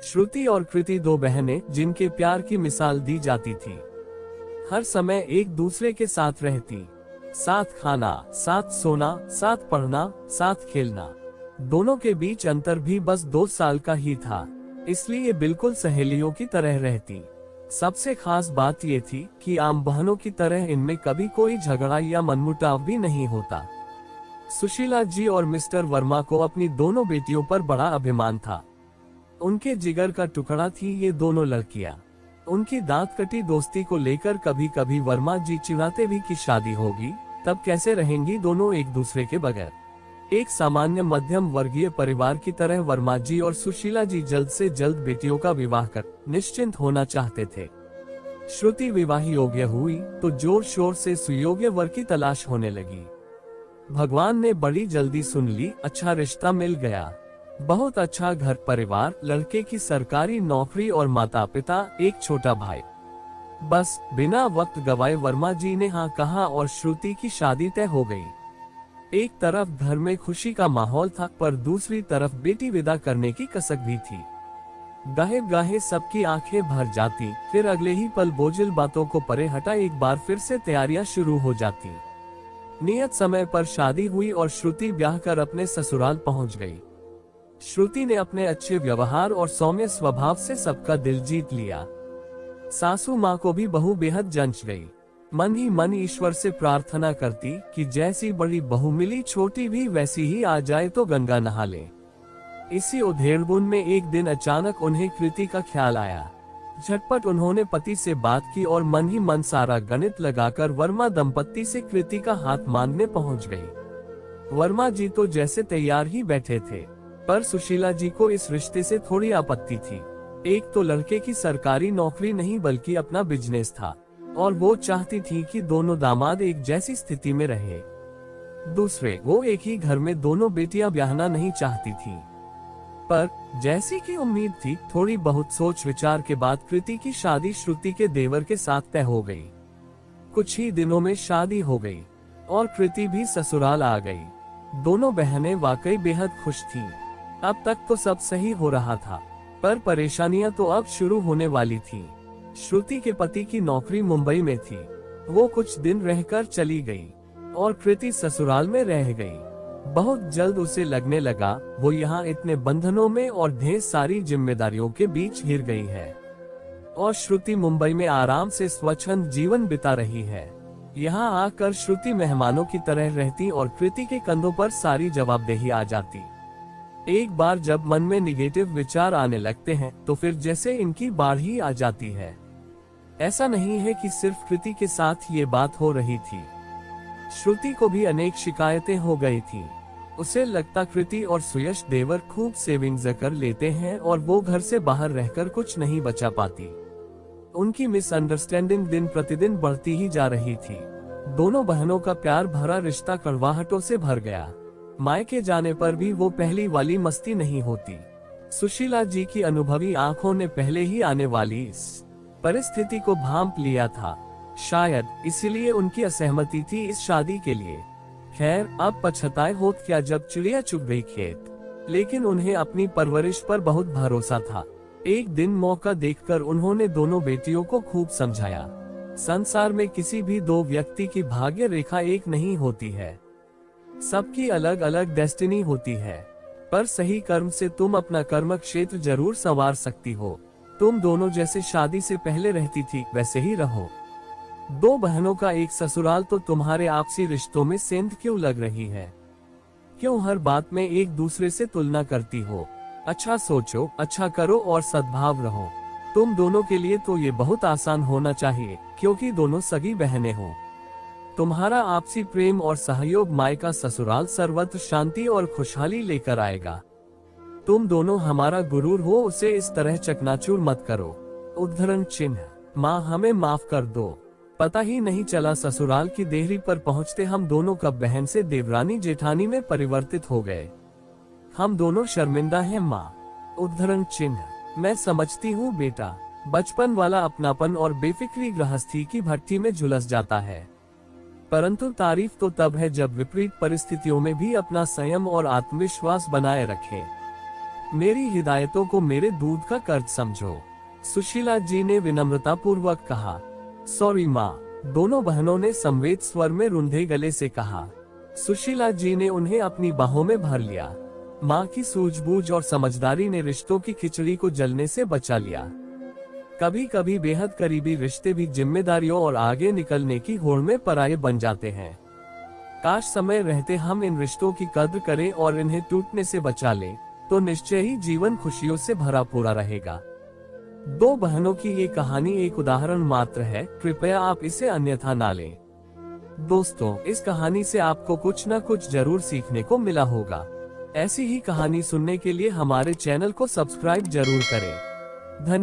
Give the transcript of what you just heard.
श्रुति और कृति दो बहनें जिनके प्यार की मिसाल दी जाती थी। हर समय एक दूसरे के साथ रहती, साथ खाना, साथ सोना, साथ पढ़ना, साथ खेलना। दोनों के बीच अंतर भी बस 2 साल का ही था, इसलिए बिल्कुल सहेलियों की तरह रहती। सबसे खास बात ये थी कि आम बहनों की तरह इनमें कभी कोई झगड़ा या मनमुटाव भी नहीं होता। सुशीला जी और मिस्टर वर्मा को अपनी दोनों बेटियों पर बड़ा अभिमान था। उनके जिगर का टुकड़ा थी ये दोनों लड़कियां। उनकी दांत कटी दोस्ती को लेकर कभी कभी वर्मा जी चिढ़ाते भी कि शादी होगी तब कैसे रहेंगी दोनों एक दूसरे के बगैर। एक सामान्य मध्यम वर्गीय परिवार की तरह वर्मा जी और सुशीला जी जल्द से जल्द बेटियों का विवाह कर निश्चिंत होना चाहते थे। श्रुति विवाह योग्य हुई तो जोर शोर से सुयोग्य वर की तलाश होने लगी। भगवान ने बड़ी जल्दी सुन ली, अच्छा रिश्ता मिल गया। बहुत अच्छा घर परिवार, लड़के की सरकारी नौकरी और माता पिता, एक छोटा भाई। बस बिना वक्त गवाए वर्मा जी ने हाँ कहा और श्रुति की शादी तय हो गई। एक तरफ घर में खुशी का माहौल था पर दूसरी तरफ बेटी विदा करने की कसक भी थी। गाहे गाहे सबकी आंखें भर जाती, फिर अगले ही पल बोझिल बातों को परे हटा एक बार फिर से तैयारियां शुरू हो जाती। नियत समय पर शादी हुई और श्रुति ब्याह कर अपने ससुराल पहुंच गई। श्रुति ने अपने अच्छे व्यवहार और सौम्य स्वभाव से सबका दिल जीत लिया। सासू माँ को भी बहू बेहद जंच गई। मन ही मन ईश्वर से प्रार्थना करती कि जैसी बड़ी बहू मिली छोटी भी वैसी ही आ जाए तो गंगा नहा ले। इसी उधेड़बुन में एक दिन अचानक उन्हें कृति का ख्याल आया। झटपट उन्होंने पति से बात की और मन ही मन सारा गणित लगाकर वर्मा दंपत्ति से कृति का हाथ मांगने पहुंच गई। वर्मा जी तो जैसे तैयार ही बैठे थे, पर सुशीला जी को इस रिश्ते से थोड़ी आपत्ति थी। एक तो लड़के की सरकारी नौकरी नहीं बल्कि अपना बिजनेस था और वो चाहती थी कि दोनों दामाद एक जैसी स्थिति में रहे। दूसरे, वो एक ही घर में दोनों बेटियां ब्याहना नहीं चाहती थी। पर जैसी की उम्मीद थी, थोड़ी बहुत सोच विचार के बाद कृति की शादी श्रुति के देवर के साथ तय हो गई। कुछ ही दिनों में शादी हो गई और कृति भी ससुराल आ गई। दोनों बहनें वाकई बेहद खुश थीं। अब तक तो सब सही हो रहा था, पर परेशानियां तो अब शुरू होने वाली थीं। श्रुति के पति की नौकरी मुंबई में थी। वो कुछ दिन रहकर चली गई और कृति ससुराल में रह गई। बहुत जल्द उसे लगने लगा वो यहाँ इतने बंधनों में और ढेर सारी जिम्मेदारियों के बीच घिर गई है और श्रुति मुंबई में आराम से स्वच्छंद जीवन बिता रही है। यहाँ आकर श्रुति मेहमानों की तरह रहती और कृति के कंधों पर सारी जवाबदेही आ जाती। एक बार जब मन में निगेटिव विचार आने लगते हैं तो फिर जैसे इनकी बाढ़ ही आ जाती है। ऐसा नहीं है कि सिर्फ कृति के साथ ये बात हो रही थी, श्रुति को भी अनेक शिकायतें हो गई थी। उसे लगता कृति और सुयश देवर खूब सेविंग्स कर लेते हैं और वो घर से बाहर रहकर कुछ नहीं बचा पाती। उनकी मिसअंडरस्टैंडिंग दिन प्रतिदिन बढ़ती ही जा रही थी। दोनों बहनों का प्यार भरा रिश्ता कड़वाहटों से भर गया। मायके जाने पर भी वो पहली वाली मस्ती नहीं होती। सुशीला जी की अनुभवी आंखों ने पहले ही आने वाली इस परिस्थिति को भांप लिया था। शायद इसीलिए उनकी असहमति थी इस शादी के लिए। खैर, अब पछताए होत क्या जब चिड़िया चुग गई खेत। लेकिन उन्हें अपनी परवरिश पर बहुत भरोसा था। एक दिन मौका देखकर उन्होंने दोनों बेटियों को खूब समझाया। संसार में किसी भी दो व्यक्ति की भाग्य रेखा एक नहीं होती है। सबकी अलग अलग डेस्टिनी होती है, पर सही कर्म से तुम अपना कर्म क्षेत्र जरूर संवार सकती हो। तुम दोनों जैसे शादी से पहले रहती थी वैसे ही रहो। दो बहनों का एक ससुराल तो तुम्हारे आपसी रिश्तों में सेंध क्यों लग रही है? क्यों हर बात में एक दूसरे से तुलना करती हो? अच्छा सोचो, अच्छा करो और सद्भाव रहो। तुम दोनों के लिए तो ये बहुत आसान होना चाहिए क्योंकि दोनों सगी बहनें हो। तुम्हारा आपसी प्रेम और सहयोग मायका ससुराल सर्वत्र शांति और खुशहाली लेकर आएगा। तुम दोनों हमारा गुरूर हो, उसे इस तरह चकनाचूर मत करो। उद्धरण चिन्ह, माँ हमें माफ कर दो। पता ही नहीं चला ससुराल की देहरी पर पहुँचते हम दोनों कब बहन से देवरानी जेठानी में परिवर्तित हो गए। हम दोनों शर्मिंदा हैं माँ। उद्धरण चिन्ह, मैं समझती हूँ बेटा, बचपन वाला अपनापन और बेफिक्री गृहस्थी की भट्टी में झुलस जाता है, परंतु तारीफ तो तब है जब विपरीत परिस्थितियों में भी अपना संयम और आत्मविश्वास बनाए रखें। मेरी हिदायतों को मेरे दूध का कर्ज समझो। सुशीला जी ने विनम्रता पूर्वक कहा। सॉरी माँ, दोनों बहनों ने संवेद स्वर में रुंधे गले से कहा। सुशीला जी ने उन्हें अपनी बाहों में भर लिया। माँ की सूझबूझ और समझदारी ने रिश्तों की खिचड़ी को जलने से बचा लिया। कभी कभी बेहद करीबी रिश्ते भी जिम्मेदारियों और आगे निकलने की होड़ में पराये बन जाते हैं। काश समय रहते हम इन रिश्तों की कद्र करें और इन्हें टूटने से बचा लें, तो निश्चय ही जीवन खुशियों से भरा पूरा रहेगा। दो बहनों की ये कहानी एक उदाहरण मात्र है, कृपया आप इसे अन्यथा ना लें। दोस्तों, इस कहानी से आपको कुछ न कुछ जरूर सीखने को मिला होगा। ऐसी ही कहानी सुनने के लिए हमारे चैनल को सब्सक्राइब जरूर करें। धन्यवाद।